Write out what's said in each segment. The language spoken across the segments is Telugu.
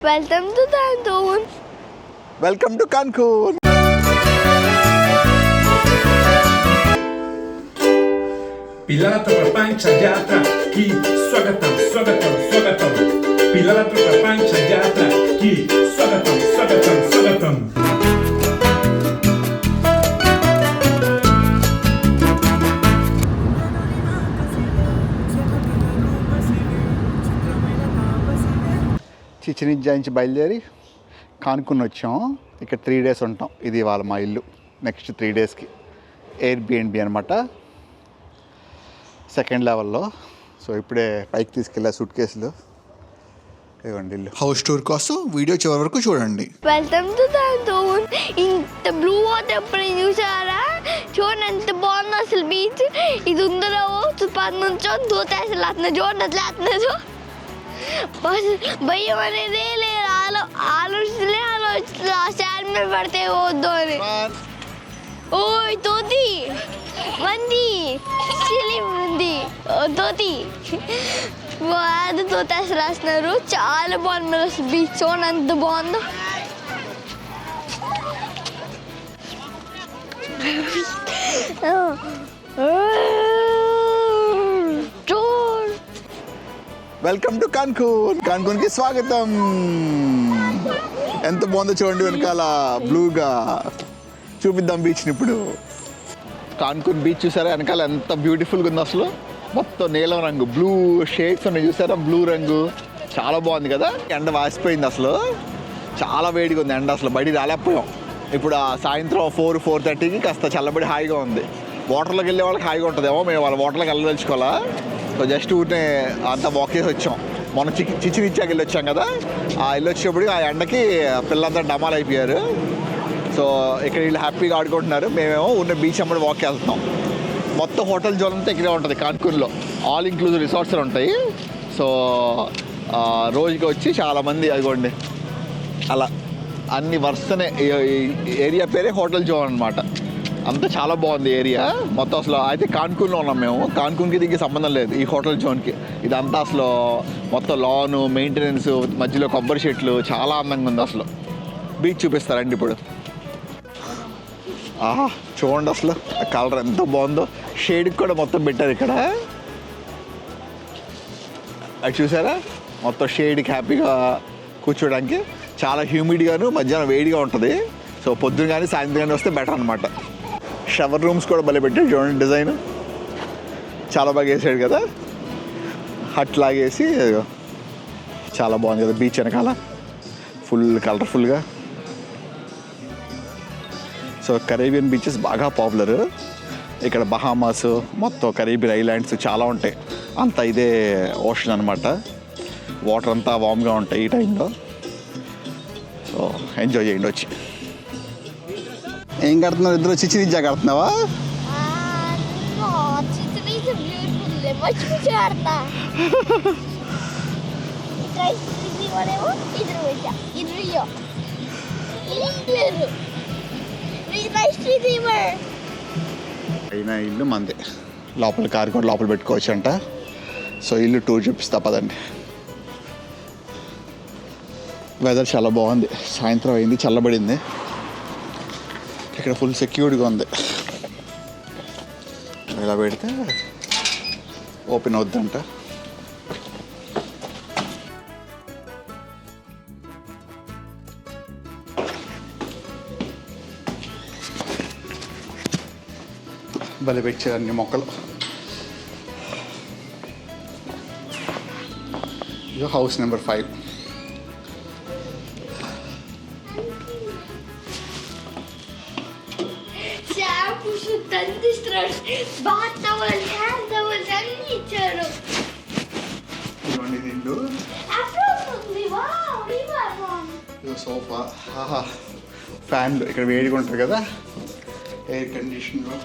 Welcome to Cancun. Welcome to Cancun. పిల్లలతో ప్రపంచ యాత్రకి స్వాగతం స్వాగతం స్వాగతం. పిల్లలతో ప్రపంచ యాత్రకి స్వాగతం స్వాగతం స్వాగతం. చిచిన్ ఇట్జా నుంచి బయలుదేరి కాన్కున్ వచ్చాం. ఇక్కడ 3 days ఉంటాం. ఇది ఇవాళ మా ఇల్లు. నెక్స్ట్ 3 daysకి ఎయిర్బిఎన్బి అనమాట, 2nd లెవెల్లో. సో ఇప్పుడే పైకి తీసుకెళ్ళా సూట్ కేసులు. ఇవ్వండి ఇల్లు. హౌస్ టూర్ కోసం వీడియో చివరి వరకు చూడండి. Welcome to Cancun. ఇంత బ్లూ వాటర్ ఎప్పుడు చూసారా? చూడండి ఎంత బాగుంది అసలు బీచ్. ఇది ఉందరో పది నుంచో దూతేసలు అతను చూడండి అట్లా అతను బస్ భయం అనేదే లేదు. ఆలోచన స్టాండ్ మీద పడితే వద్దు అని. ఓయ్ తోతి మంది ఉంది తోతి అది తోతేసి రాస్తున్నారు. చాలా బాగుంది అసలు బీచ్. చూడండి ఎంత బాగుందో. Welcome to కాన్కున్. కాన్కున్కి స్వాగతం. ఎంత బాగుందో చూడండి వెనకాల బ్లూగా. చూపిద్దాం బీచ్ని ఇప్పుడు. కాన్కున్ బీచ్ చూసారా వెనకాల ఎంత బ్యూటిఫుల్గా ఉందో అసలు. మొత్తం నీలం రంగు బ్లూ షేడ్స్ ఉన్నాయి చూసారా, బ్లూ రంగు. చాలా బాగుంది కదా. ఎండ వాసిపోయింది అసలు, చాలా వేడిగా ఉంది ఎండ. అసలు బయటికి రాలేకపోయాం. ఇప్పుడు సాయంత్రం 4-4:30కి కాస్త చల్లబడి హాయిగా ఉంది. వాటర్లోకి వెళ్ళే వాళ్ళకి హాయిగా ఉంటుందేమో. మేము వాళ్ళ వాటర్లోకి వెళ్ళదలుచుకోవాలా. సో జస్ట్ ఊరినే అంతా వాక్ చేసి వచ్చాం. మొన్న చిచిన్ ఇట్జాకి వెళ్ళి వచ్చాం కదా, ఆ వెళ్ళి వచ్చేప్పుడు ఆ ఎండకి పిల్లలంతా డమాల్ అయిపోయారు. సో ఇక్కడ వీళ్ళు హ్యాపీగా ఆడుకుంటున్నారు. మేమేమో ఉన్న బీచ్ అమ్మడి వాక్ వెళ్తున్నాం. మొత్తం హోటల్ జోన్ అంతా ఇక్కడే ఉంటుంది కాన్కున్లో. ఆల్ ఇంక్లూజివ్ రిసార్ట్స్ ఉంటాయి. సో రోజుకి వచ్చి చాలామంది అదిగోండి అలా అన్ని వరుసనే. ఏరియా పేరే హోటల్ జోన్ అనమాట. అంతా చాలా బాగుంది ఏరియా మొత్తం. అసలు అయితే కాన్కున్లో ఉన్నాం మేము. కాన్కున్కి దీనికి సంబంధం లేదు ఈ హోటల్ జోన్కి. ఇదంతా అసలు మొత్తం లాను, మెయింటెనెన్స్, మధ్యలో కొబ్బరి చెట్లు, చాలా అందంగా ఉంది అసలు. బీచ్ చూపిస్తారండి ఇప్పుడు. ఆహా చూడండి అసలు ఆ కలర్ ఎంత బాగుందో. షేడ్కి కూడా మొత్తం పెట్టారు ఇక్కడ. అది చూసారా మొత్తం షేడ్కి హ్యాపీగా కూర్చోడానికి. చాలా హ్యూమిడ్గాను మధ్యాహ్నం వేడిగా ఉంటుంది. సో పొద్దున కానీ సాయంత్రం కానీ వస్తే బెటర్ అనమాట. షవర్ రూమ్స్ కూడా భలే పెట్టాడు చూడండి. డిజైన్ చాలా బాగా వేసాడు కదా. హట్ లాగేసి చాలా బాగుంది కదా బీచ్ వెనకాల ఫుల్ కలర్ఫుల్గా. సో కరేబియన్ బీచెస్ బాగా పాపులర్ ఇక్కడ. బహామాస్ మొత్తం కరేబియన్ ఐలాండ్స్ చాలా ఉంటాయి. అంతా ఇదే ఓషన్ అనమాట. వాటర్ అంతా వామ్గా ఉంటాయి ఈ టైంలో. సో ఎంజాయ్ చేయండి వచ్చి. ఏం కడుతున్నావు ఇద్దరు? చిచిన్ ఇట్జా కడుతున్నావా? అయినా ఇల్లు మందే. లోపల కారు కూడా లోపల పెట్టుకోవచ్చు అంట. సో ఇల్లు టూర్ చూపిస్తా పదండి. వెదర్ చాలా బాగుంది. సాయంత్రం అయింది, చల్లబడింది. ఇక్కడ ఫుల్ సెక్యూర్డ్గా ఉంది. ఇలా పెడితే ఓపెన్ అవుద్దంట. భలే పెట్టారు అన్ని మొక్కలు. ఇది హౌస్ నెంబర్ 5. సోఫా, ఫ్యాన్లు ఇక్కడ వేడిగా ఉంటుంది కదా, ఎయిర్ కండిషనర్.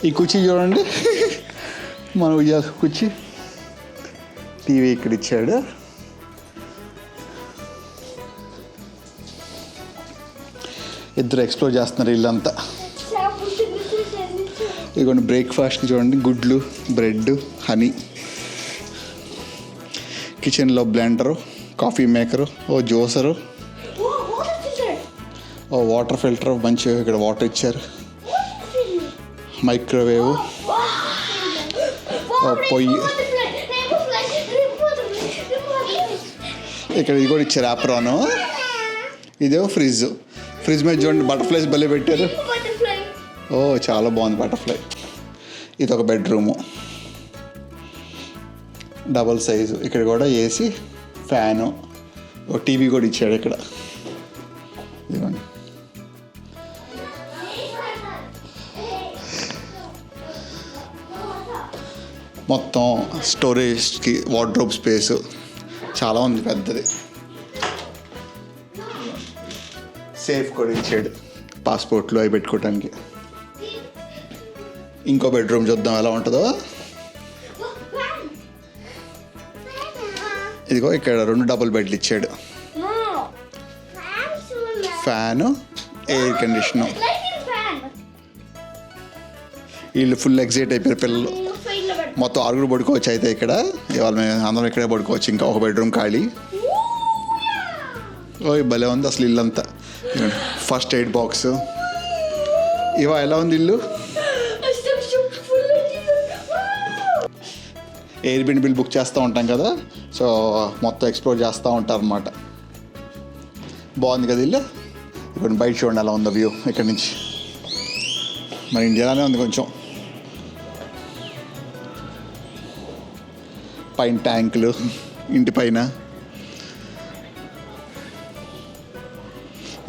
ఈ కుర్చీ చూడండి మన కుర్చీ. టీవీ ఇక్కడ ఇచ్చాడు. ఇద్దరు ఎక్స్ప్లోర్ చేస్తున్నారు ఇల్లంతా. ఇదిగోండి బ్రేక్ఫాస్ట్కి చూడండి గుడ్లు, బ్రెడ్, హనీ. కిచెన్లో బ్లెండరు, కాఫీ మేకరు, ఓ జ్యూసరు, ఓ వాటర్ ఫిల్టర్, మంచిగా ఇక్కడ వాటర్ ఇచ్చారు, మైక్రోవేవ్, ఓ పొయ్యి, ఇక్కడ ఇది కూడా ఇచ్చారు యాప్రాను. ఇదేమో ఫ్రిడ్జ్. ఫ్రిడ్జ్ మీద చూడండి బటర్ఫ్లైస్ భలే పెట్టారు. ఓ చాలా బాగుంది బటర్ఫ్లై. ఇది ఒక బెడ్రూము, డబల్ సైజు. ఇక్కడ కూడా ఏసీ, ఫ్యాను, ఓ టీవీ కూడా ఇచ్చాడు ఇక్కడ. ఇదిగోండి. మొత్తం స్టోరేజ్కి వార్డ్రోబ్ స్పేసు చాలా ఉంది, పెద్దది. సేఫ్ కూడా ఇచ్చాడు, పాస్పోర్ట్లు అవి పెట్టుకోవటానికి. ఇంకో బెడ్రూమ్ చూద్దాం ఎలా ఉంటుందో. ఇదిగో ఇక్కడ 2 డబుల్ బెడ్లు ఇచ్చాడు, ఫ్యాను, ఎయిర్ కండిషను. వీళ్ళు ఫుల్ ఎగ్జైట్ అయిపోయారు పిల్లలు. మొత్తం 6 పడుకోవచ్చు అయితే ఇక్కడ. ఇవాళ మేము అందరం ఇక్కడే పడుకోవచ్చు. ఇంకా ఒక బెడ్రూమ్ ఖాళీ. ఓ భలే ఉంది అసలు ఇల్లంతా. First aid box. ఇవా ఎలా ఉంది ఇల్లు? ఎయిర్బిఎన్బి బుక్ చేస్తూ ఉంటాం కదా, సో మొత్తం ఎక్స్ప్లోర్ చేస్తూ ఉంటారు అన్నమాట. బాగుంది కదా ఇల్లు. ఇప్పుడు బయట చూడండి ఎలా ఉందో వ్యూ ఇక్కడ నుంచి. మరి ఇండియాలోనే ఉంది కొంచెం. పైన ట్యాంకులు ఇంటి పైన,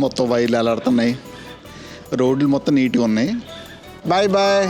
మొత్తం వైర్లు ఎలాడుతున్నాయి. రోడ్లు మొత్తం నీట్గా ఉన్నాయి. Bye bye.